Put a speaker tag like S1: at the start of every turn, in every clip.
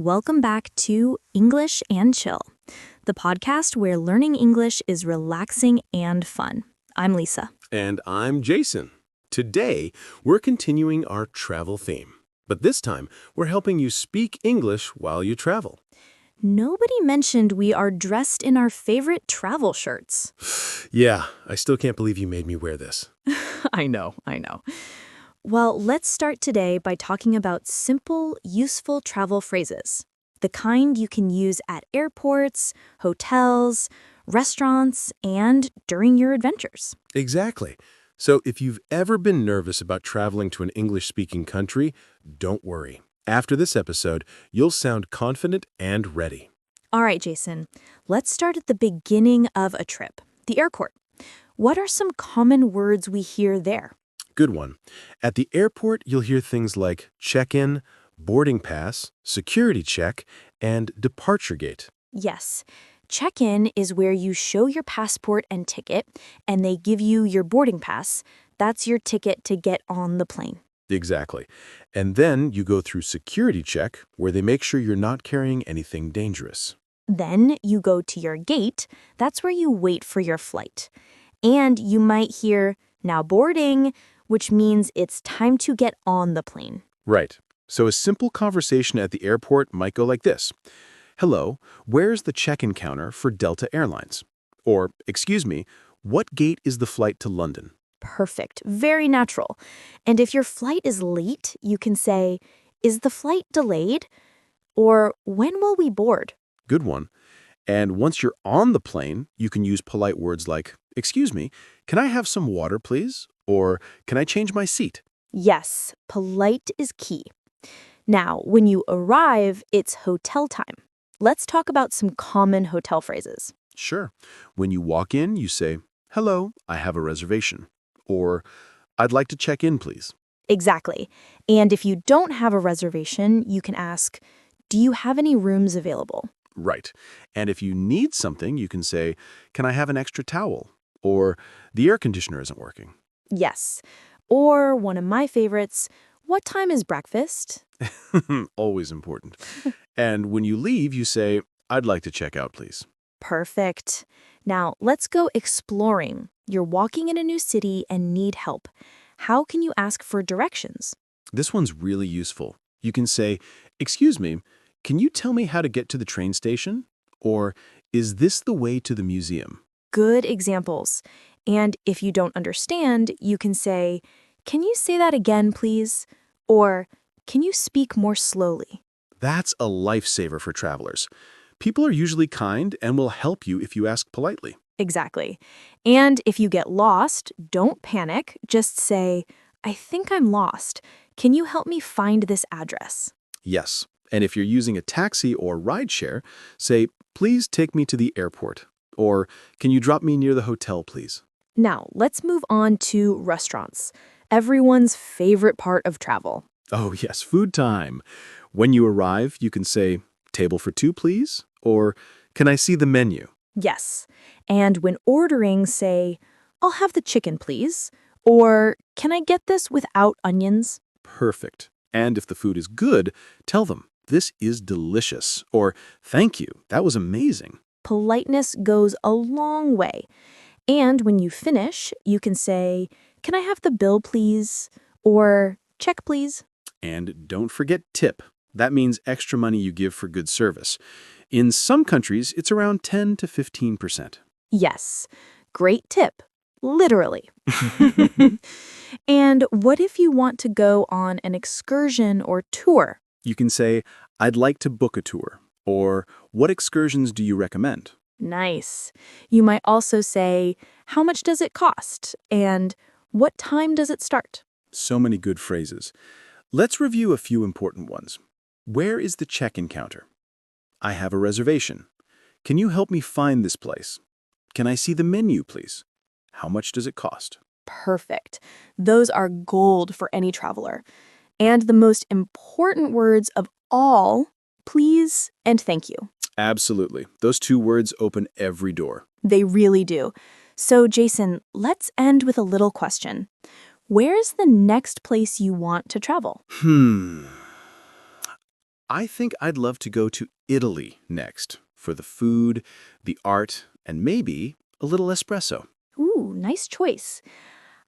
S1: welcome back to English and Chill, the podcast where learning English is relaxing and fun. I'm Lisa.
S2: And I'm Jason. Today, we're continuing our travel theme. But this time, we're helping you speak English while you travel.
S1: Nobody mentioned we are dressed in our favorite travel shirts.
S2: Yeah, I still can't believe you made me wear this.
S1: I know. Well, let's start today by talking about simple, useful travel phrases. The kind you can use at airports, hotels, restaurants, and during your adventures.
S2: Exactly. So if you've ever been nervous about traveling to an English-speaking country, don't worry. After this episode, you'll sound confident and ready.
S1: All right, Jason, let's start at the beginning of a trip, the airport. What are some common words we hear there?
S2: Good one. At the airport, you'll hear things like check-in, boarding pass, security check, and departure gate.
S1: Yes. Check-in is where you show your passport and ticket, and they give you your boarding pass. That's your ticket to get on the plane.
S2: Exactly. And then you go through security check, where they make sure you're not carrying anything dangerous.
S1: Then you go to your gate. That's where you wait for your flight. And you might hear, now boarding, which means it's time to get on the plane.
S2: Right. So a simple conversation at the airport might go like this. Hello, where's the check-in counter for Delta Airlines? Or, excuse me, what gate is the flight to London?
S1: Perfect. Very natural. And if your flight is late, you can say, is the flight delayed? Or when will we board?
S2: Good one. And once you're on the plane, you can use polite words like, excuse me, can I have some water, please? Or can I change my seat?
S1: Yes, polite is key. Now, when you arrive, it's hotel time. Let's talk about some common hotel phrases.
S2: Sure. When you walk in, you say, hello, I have a reservation. Or, I'd like to check in, please.
S1: Exactly. And if you don't have a reservation, you can ask, do you have any rooms available?
S2: Right. And if you need something, you can say, can I have an extra towel? Or, the air conditioner isn't working.
S1: Yes. Or one of my favorites, what time is breakfast?
S2: Always important. And when you leave, you say, I'd like to check out, please.
S1: Perfect. Now, let's go exploring. You're walking in a new city and need help. How can you ask for directions?
S2: This one's really useful. You can say, excuse me, can you tell me how to get to the train station? Or, is this the way to the museum?
S1: Good examples. And if you don't understand, you can say, can you say that again, please? Or, can you speak more slowly?
S2: That's a lifesaver for travelers. People are usually kind and will help you if you ask politely.
S1: Exactly. And if you get lost, don't panic. Just say, I think I'm lost. Can you help me find this address?
S2: Yes. And if you're using a taxi or rideshare, say, please take me to the airport. Or, can you drop me near the hotel, please?
S1: Now, let's move on to restaurants. Everyone's favorite part of travel.
S2: Oh, yes, food time. When you arrive, you can say, table for two, please? Or, can I see the menu?
S1: Yes. And when ordering, say, I'll have the chicken, please. Or, can I get this without onions?
S2: Perfect. And if the food is good, tell them, this is delicious. Or, thank you, that was amazing.
S1: Politeness goes a long way. And when you finish, you can say, can I have the bill, please? Or, check, please.
S2: And don't forget tip. That means extra money you give for good service. In some countries, it's around 10 to 15%.
S1: Yes. Great tip. Literally. And what if you want to go on an excursion or tour?
S2: You can say, I'd like to book a tour. Or, what excursions do you recommend?
S1: Nice. You might also say, how much does it cost? And what time does it start?
S2: So many good phrases. Let's review a few important ones. Where is the check-in counter? I have a reservation. Can you help me find this place? Can I see the menu, please? How much does it cost?
S1: Perfect. Those are gold for any traveler. And the most important words of all, please and thank you.
S2: Absolutely. Those two words open every door.
S1: They really do. So, Jason, let's end with a little question. Where's the next place you want to travel?
S2: I think I'd love to go to Italy next for the food, the art, and maybe a little espresso.
S1: Ooh, nice choice.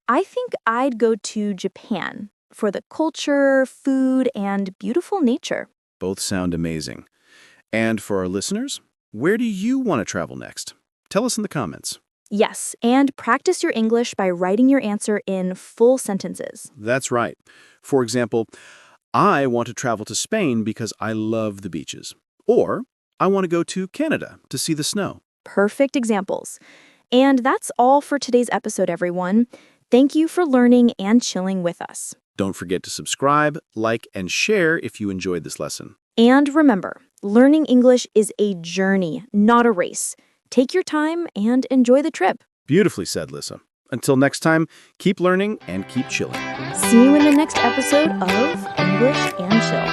S1: I think I'd go to Japan for the culture, food, and beautiful nature.
S2: Both sound amazing. And for our listeners, where do you want to travel next? Tell us in the comments.
S1: Yes, and practice your English by writing your answer in full sentences.
S2: That's right. For example, I want to travel to Spain because I love the beaches. Or I want to go to Canada to see the snow.
S1: Perfect examples. And that's all for today's episode, everyone. Thank you for learning and chilling with us.
S2: Don't forget to subscribe, like, and share if you enjoyed this lesson.
S1: And remember, learning English is a journey, not a race. Take your time and enjoy the trip.
S2: Beautifully said, Lissa. Until next time, keep learning and keep chilling.
S1: See you in the next episode of English and Chill.